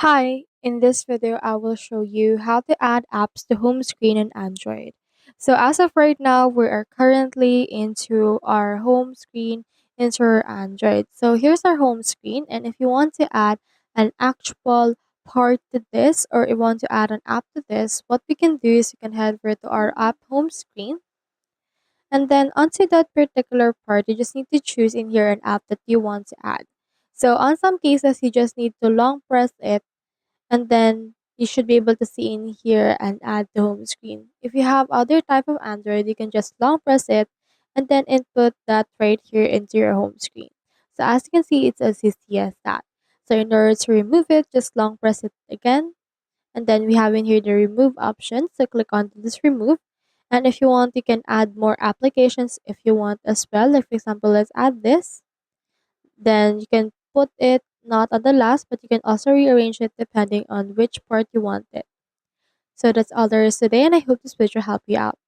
Hi, in this video I will show you how to add apps to home screen in Android. So as of right now, we are currently into our home screen into our Android. So here's our home screen, and if you want to add an actual part to this, or you want to add an app to this, what we can do is you can head over to our app home screen, and then onto that particular part you just need to choose in here an app that you want to add. So on some cases you just need to long press it, and then you should be able to see in here and add the home screen. If you have other type of Android, you can just long press it and then input that right here into your home screen. So as you can see, it's as easy as that. So in order to remove it, just long press it again, and then we have in here the remove option. So click on this remove. And if you want, you can add more applications if you want as well. Like for example, let's add this. Then you can put it not on the last, but you can also rearrange it depending on which part you want it. So that's all there is today, and I hope this video helped you out.